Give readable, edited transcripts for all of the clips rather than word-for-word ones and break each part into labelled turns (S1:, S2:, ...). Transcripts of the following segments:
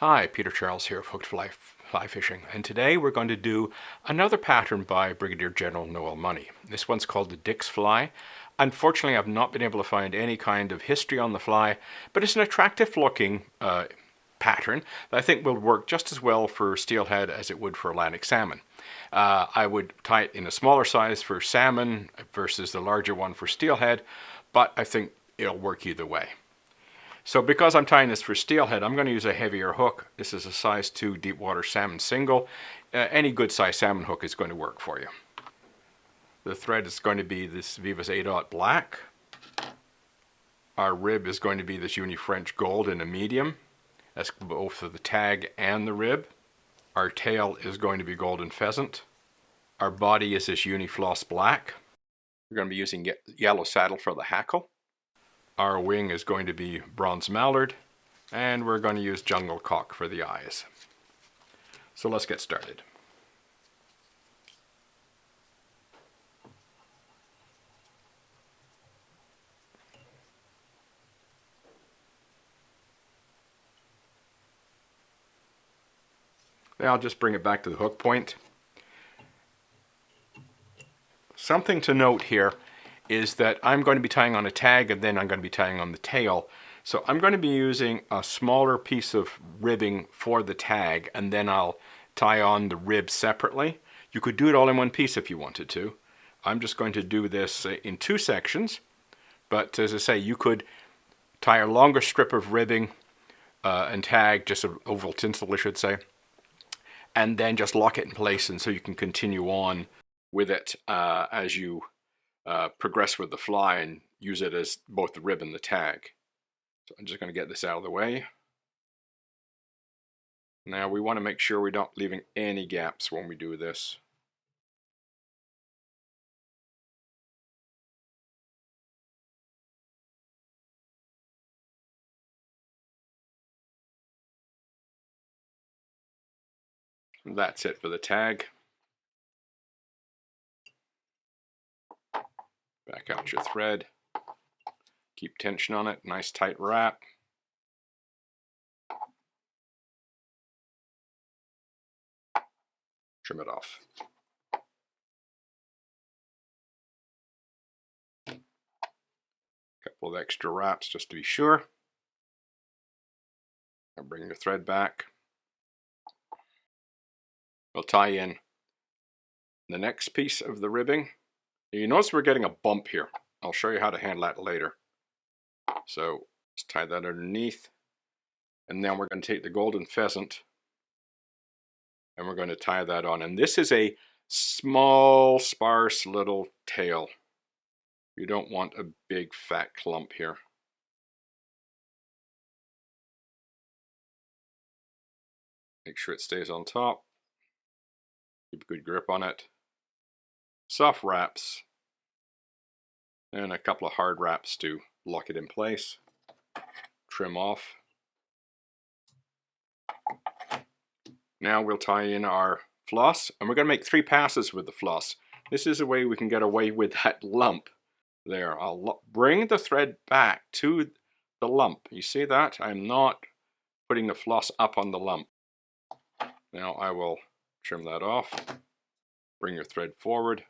S1: Hi, Peter Charles here of Hooked Fly Fishing, and today we're going to do another pattern by Brigadier-General Noel Money. This one's called the Dick's Fly. Unfortunately, I've not been able to find any kind of history on the fly, but it's an attractive looking pattern that I think will work just as well for steelhead as it would for Atlantic salmon. I would tie it in a smaller size for salmon versus the larger one for steelhead, but I think it'll work either way. So because I'm tying this for steelhead, I'm going to use a heavier hook. This is a size 2 deep water salmon single. Any good size salmon hook is going to work for you. The thread is going to be this Vivas A. Black. Our rib is going to be this Uni French Gold in a medium. That's both for the tag and the rib. Our tail is going to be Golden Pheasant. Our body is this Uni Floss Black. We're going to be using yellow saddle for the hackle. Our wing is going to be Bronze Mallard, and we're going to use Jungle Cock for the eyes. So let's get started. Now I'll just bring it back to the hook point. Something to note here is that I'm going to be tying on a tag and then I'm going to be tying on the tail. So I'm going to be using a smaller piece of ribbing for the tag and then I'll tie on the rib separately. You could do it all in one piece if you wanted to. I'm just going to do this in 2 sections, but as I say, you could tie a longer strip of ribbing and tag, just an oval tinsel I should say, and then just lock it in place, and so you can continue on with it as you progress with the fly and use it as both the rib and the tag. So I'm just going to get this out of the way. Now we want to make sure we're not leaving any gaps when we do this. And that's it for the tag. Back out your thread. Keep tension on it, nice tight wrap. Trim it off. Couple of extra wraps just to be sure. Now bring your thread back. We'll tie in the next piece of the ribbing. You notice we're getting a bump here. I'll show you how to handle that later. So let's tie that underneath. And then we're going to take the Golden Pheasant and we're going to tie that on. And this is a small, sparse little tail. You don't want a big fat clump here. Make sure it stays on top. Keep a good grip on it. Soft wraps and a couple of hard wraps to lock it in place. Trim off. Now we'll tie in our floss, and we're going to make 3 passes with the floss. This is a way we can get away with that lump there. I'll bring the thread back to the lump. You see that? I'm not putting the floss up on the lump. Now I will trim that off. Bring your thread forward.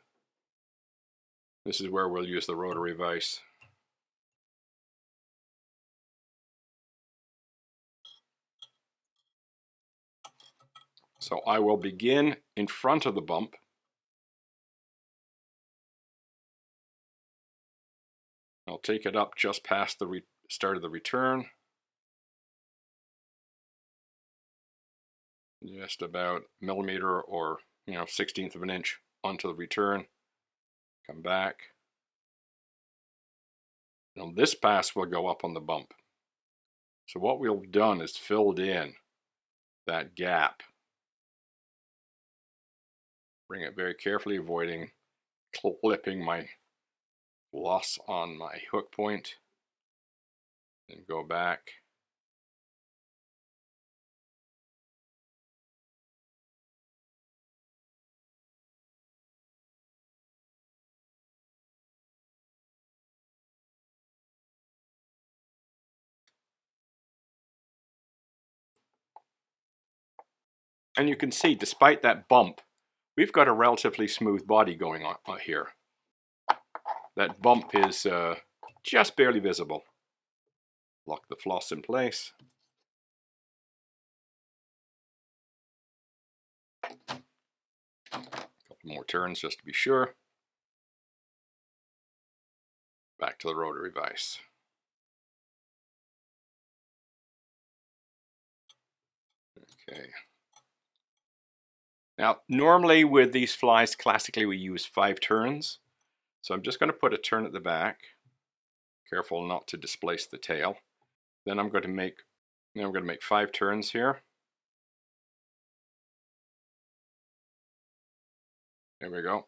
S1: This is where we'll use the rotary vise. So I will begin in front of the bump. I'll take it up just past the start of the return. Just about a millimeter or 1/16 of an inch onto the return. Come back. Now this pass will go up on the bump. So what we've done is filled in that gap. Bring it very carefully, avoiding clipping my floss on my hook point. Then go back. And you can see, despite that bump, we've got a relatively smooth body going on here. That bump is just barely visible. Lock the floss in place. A couple more turns just to be sure. Back to the rotary vise. Okay. Now, normally with these flies, classically we use 5 turns. So I'm just going to put a turn at the back. Careful not to displace the tail. Then I'm going to make 5 turns here. There we go.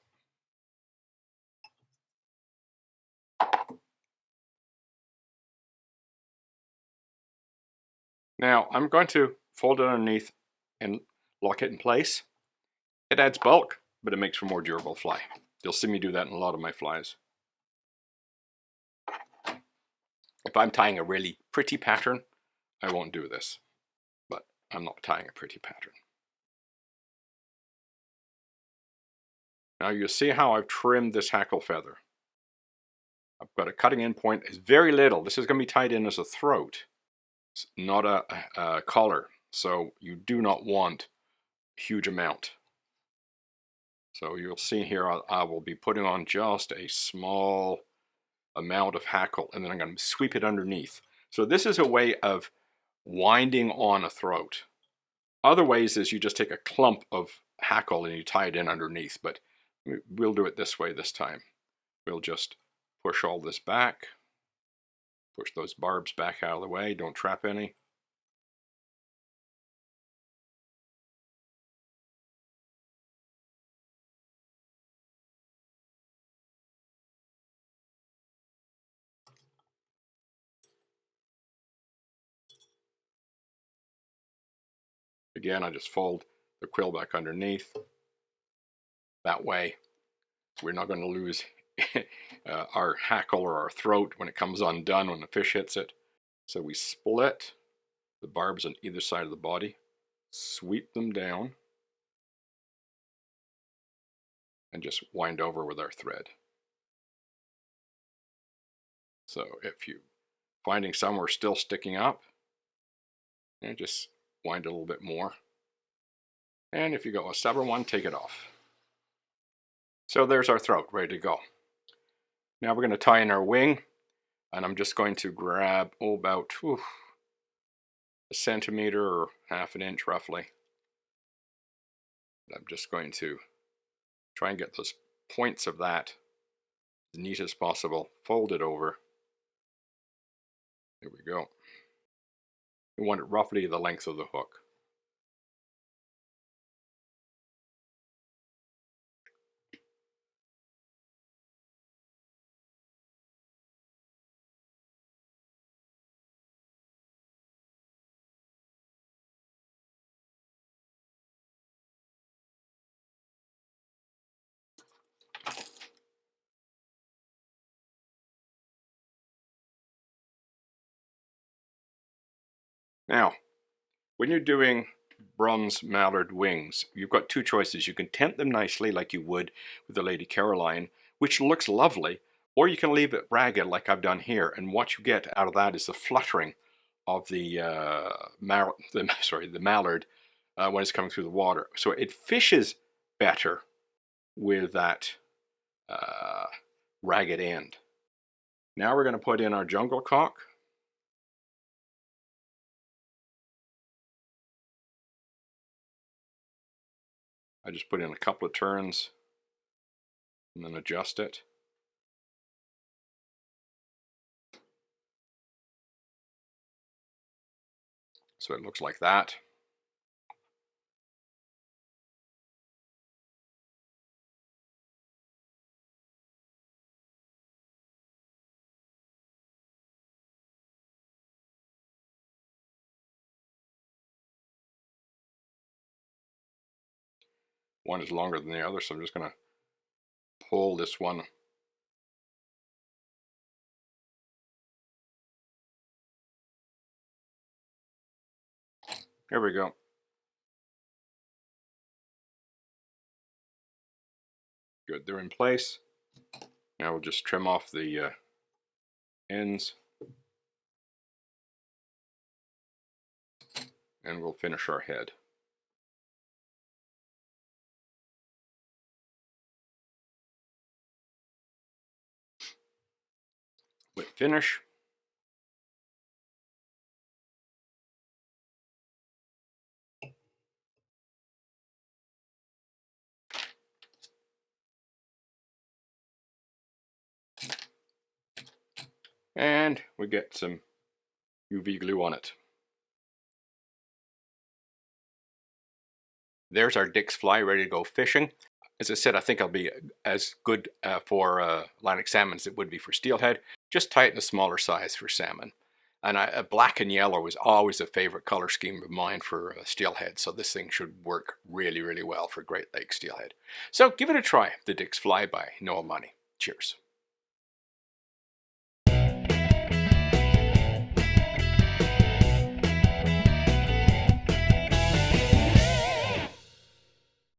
S1: Now I'm going to fold it underneath and lock it in place. It adds bulk, but it makes for more durable fly. You'll see me do that in a lot of my flies. If I'm tying a really pretty pattern, I won't do this, but I'm not tying a pretty pattern. Now you see how I've trimmed this hackle feather. I've got a cutting in point. It's very little. This is going to be tied in as a throat, it's not a collar. So you do not want a huge amount. So you'll see here I will be putting on just a small amount of hackle, and then I'm going to sweep it underneath. So this is a way of winding on a throat. Other ways is you just take a clump of hackle and you tie it in underneath, but we'll do it this way this time. We'll just push all this back, push those barbs back out of the way, don't trap any. Again, I just fold the quill back underneath. That way, we're not going to lose our hackle or our throat when it comes undone when the fish hits it. So we split the barbs on either side of the body, sweep them down, and just wind over with our thread. So if you finding somewhere still sticking up, and just wind a little bit more. And if you got a stubborn one, take it off. So there's our throat ready to go. Now we're going to tie in our wing, and I'm just going to grab about a centimeter or half an inch roughly. I'm just going to try and get those points of that as neat as possible, fold it over. There we go. You want it roughly the length of the hook. Now, when you're doing bronze mallard wings, you've got 2 choices. You can tint them nicely like you would with the Lady Caroline, which looks lovely, or you can leave it ragged like I've done here, and what you get out of that is the fluttering of the mallard when it's coming through the water. So it fishes better with that ragged end. Now we're going to put in our jungle cock. I just put in a couple of turns and then adjust it. So it looks like that. One is longer than the other, so I'm just going to pull this one. There we go. Good, they're in place. Now we'll just trim off the ends. And we'll finish our head. With finish. And we get some UV glue on it. There's our Dick's fly ready to go fishing. As I said, I think it'll be as good for Atlantic salmon as it would be for steelhead. Just tie it in a smaller size for salmon. And black and yellow was always a favorite color scheme of mine for steelhead, so this thing should work really, really well for Great Lakes steelhead. So give it a try, the Dick's Fly by Noel Money. Cheers.